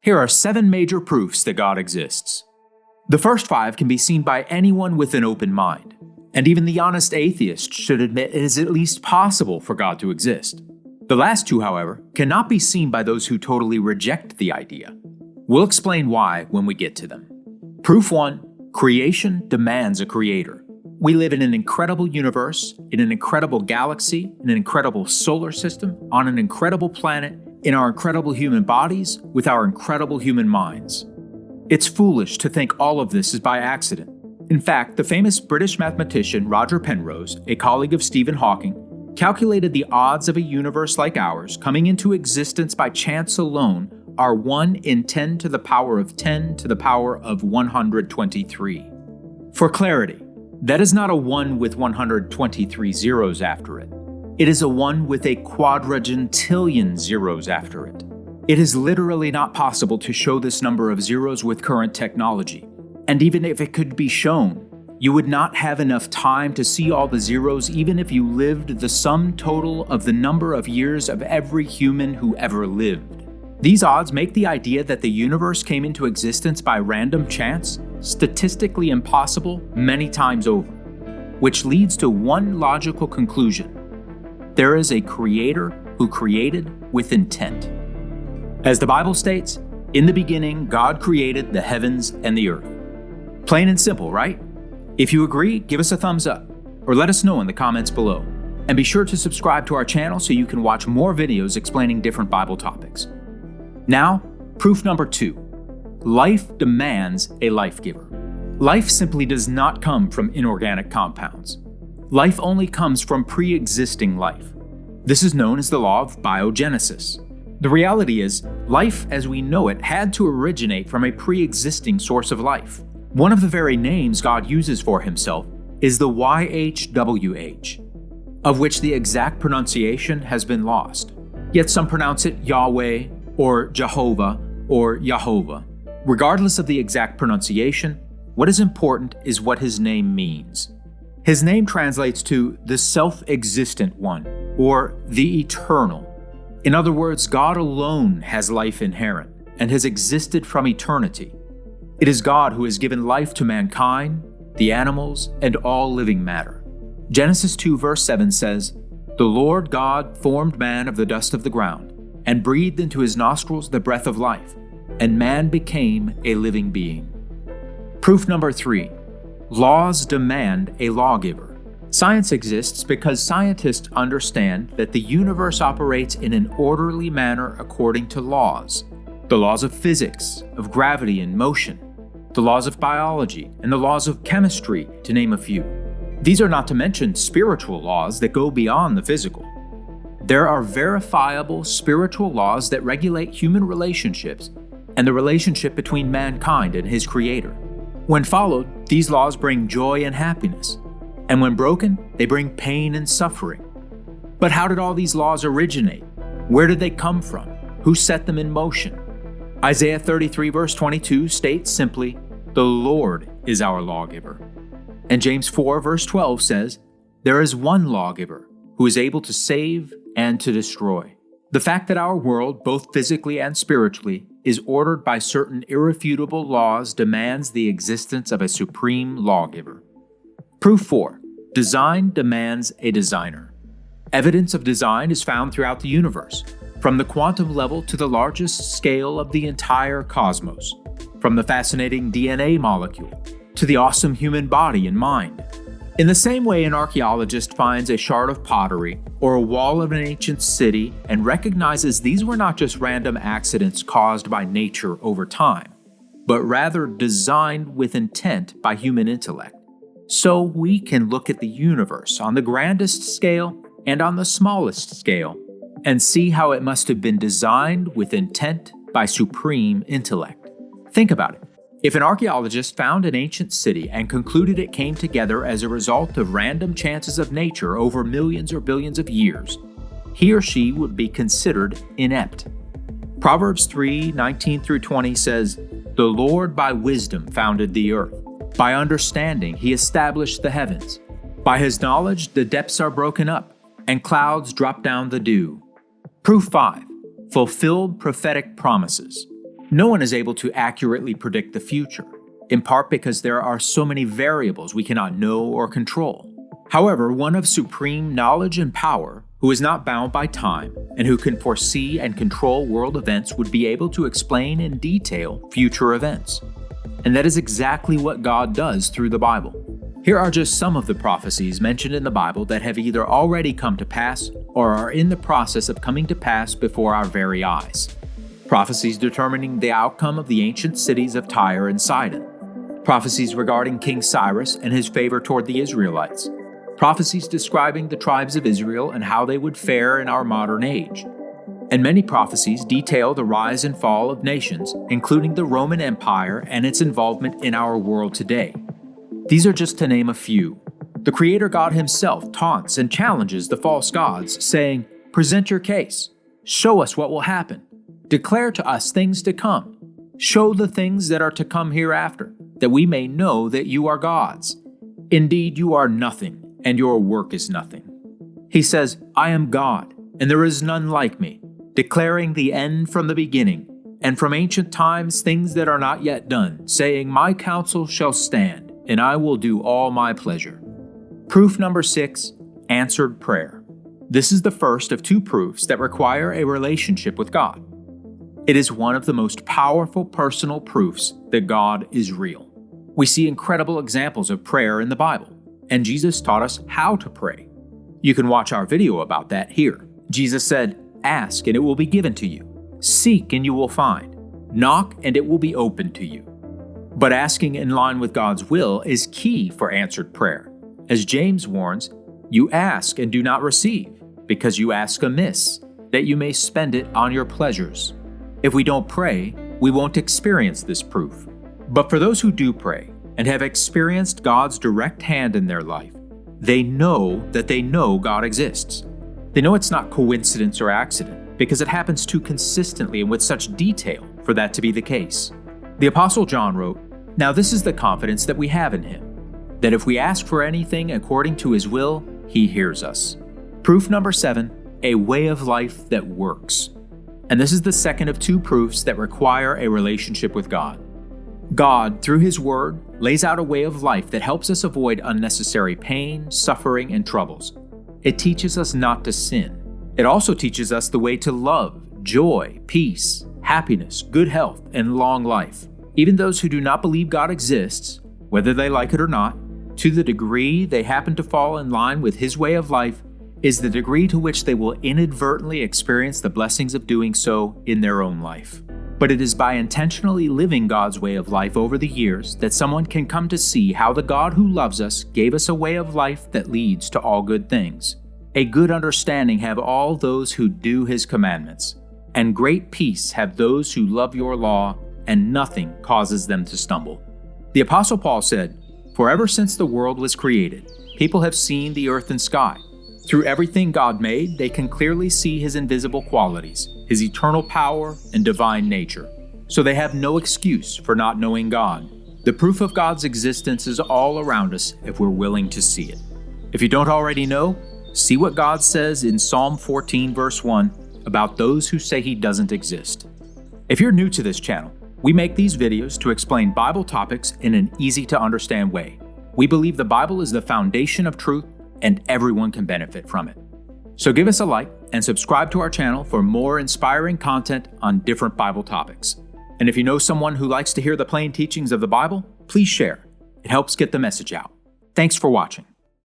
Here are 7 major proofs that God exists. The first 5 can be seen by anyone with an open mind, and even the honest atheist should admit it is at least possible for God to exist. The last 2, however, cannot be seen by those who totally reject the idea. We'll explain why when we get to them. Proof 1, creation demands a creator. We live in an incredible universe, in an incredible galaxy, in an incredible solar system, on an incredible planet, in our incredible human bodies, with our incredible human minds. It's foolish to think all of this is by accident. In fact, the famous British mathematician Roger Penrose, a colleague of Stephen Hawking, calculated the odds of a universe like ours coming into existence by chance alone are 1 in 10 to the power of 10 to the power of 123. For clarity, that is not a 1 with 123 zeros after it. It is a 1 with a quadragintillion zeros after it. It is literally not possible to show this number of zeros with current technology. And even if it could be shown, you would not have enough time to see all the zeros even if you lived the sum total of the number of years of every human who ever lived. These odds make the idea that the universe came into existence by random chance statistically impossible many times over, which leads to one logical conclusion. There is a creator who created with intent. As the Bible states, in the beginning, God created the heavens and the earth. Plain and simple, right? If you agree, give us a thumbs up, or let us know in the comments below. And be sure to subscribe to our channel so you can watch more videos explaining different Bible topics. Now, proof number 2. Life demands a life giver. Life simply does not come from inorganic compounds. Life only comes from pre-existing life. This is known as the law of biogenesis. The reality is, life as we know it had to originate from a pre-existing source of life. One of the very names God uses for himself is the YHWH, of which the exact pronunciation has been lost. Yet some pronounce it Yahweh or Jehovah or Yahovah. Regardless of the exact pronunciation, what is important is what his name means. His name translates to the self-existent one, or the eternal. In other words, God alone has life inherent and has existed from eternity. It is God who has given life to mankind, the animals, and all living matter. Genesis 2 verse 7 says, "The Lord God formed man of the dust of the ground, and breathed into his nostrils the breath of life, and man became a living being." Proof number 3. Laws demand a lawgiver. Science exists because scientists understand that the universe operates in an orderly manner according to laws. The laws of physics, of gravity and motion, the laws of biology, and the laws of chemistry, to name a few. These are not to mention spiritual laws that go beyond the physical. There are verifiable spiritual laws that regulate human relationships and the relationship between mankind and his creator. When followed, these laws bring joy and happiness, and when broken, they bring pain and suffering. But how did all these laws originate? Where did they come from? Who set them in motion? Isaiah 33 verse 22 states simply, "The Lord is our lawgiver." And James 4 verse 12 says, "There is one lawgiver who is able to save and to destroy." The fact that our world, both physically and spiritually, is ordered by certain irrefutable laws demands the existence of a supreme lawgiver. Proof 4. Design demands a designer. Evidence of design is found throughout the universe, from the quantum level to the largest scale of the entire cosmos, from the fascinating DNA molecule to the awesome human body and mind. In the same way an archaeologist finds a shard of pottery or a wall of an ancient city and recognizes these were not just random accidents caused by nature over time, but rather designed with intent by human intellect. So we can look at the universe on the grandest scale and on the smallest scale and see how it must have been designed with intent by supreme intellect. Think about it. If an archaeologist found an ancient city and concluded it came together as a result of random chances of nature over millions or billions of years, he or she would be considered inept. Proverbs 3:19 through 20 says, "The Lord by wisdom founded the earth. By understanding he established the heavens. By his knowledge the depths are broken up, and clouds drop down the dew." Proof 5. Fulfilled prophetic promises. No one is able to accurately predict the future, in part because there are so many variables we cannot know or control. However, one of supreme knowledge and power, who is not bound by time and who can foresee and control world events, would be able to explain in detail future events. And that is exactly what God does through the Bible. Here are just some of the prophecies mentioned in the Bible that have either already come to pass or are in the process of coming to pass before our very eyes. Prophecies determining the outcome of the ancient cities of Tyre and Sidon. Prophecies regarding King Cyrus and his favor toward the Israelites. Prophecies describing the tribes of Israel and how they would fare in our modern age. And many prophecies detail the rise and fall of nations, including the Roman Empire and its involvement in our world today. These are just to name a few. The Creator God Himself taunts and challenges the false gods, saying, "Present your case. Show us what will happen. Declare to us things to come. Show the things that are to come hereafter, that we may know that you are gods. Indeed, you are nothing, and your work is nothing." He says, "I am God, and there is none like me, declaring the end from the beginning, and from ancient times things that are not yet done, saying, my counsel shall stand, and I will do all my pleasure." Proof number 6, answered prayer. This is the first of 2 proofs that require a relationship with God. It is one of the most powerful personal proofs that God is real. We see incredible examples of prayer in the Bible, and Jesus taught us how to pray. You can watch our video about that here. Jesus said, "Ask and it will be given to you. Seek and you will find. Knock and it will be opened to you." But asking in line with God's will is key for answered prayer. As James warns, "You ask and do not receive, because you ask amiss, that you may spend it on your pleasures." If we don't pray, we won't experience this proof. But for those who do pray and have experienced God's direct hand in their life, they know that they know God exists. They know it's not coincidence or accident, because it happens too consistently and with such detail for that to be the case. The Apostle John wrote, "Now this is the confidence that we have in Him, that if we ask for anything according to His will, He hears us." Proof number 7, a way of life that works. And this is the second of 2 proofs that require a relationship with God. God, through His Word, lays out a way of life that helps us avoid unnecessary pain, suffering, and troubles. It teaches us not to sin. It also teaches us the way to love, joy, peace, happiness, good health, and long life. Even those who do not believe God exists, whether they like it or not, to the degree they happen to fall in line with His way of life, is the degree to which they will inadvertently experience the blessings of doing so in their own life. But it is by intentionally living God's way of life over the years that someone can come to see how the God who loves us gave us a way of life that leads to all good things. A good understanding have all those who do His commandments, and great peace have those who love your law, and nothing causes them to stumble. The Apostle Paul said, "For ever since the world was created, people have seen the earth and sky. Through everything God made, they can clearly see His invisible qualities, His eternal power and divine nature. So they have no excuse for not knowing God. The proof of God's existence is all around us if we're willing to see it." If you don't already know, see what God says in Psalm 14 verse 1 about those who say He doesn't exist. If you're new to this channel, we make these videos to explain Bible topics in an easy-to-understand way. We believe the Bible is the foundation of truth, and everyone can benefit from it. So give us a like and subscribe to our channel for more inspiring content on different Bible topics. And if you know someone who likes to hear the plain teachings of the Bible, please share. It helps get the message out. Thanks for watching.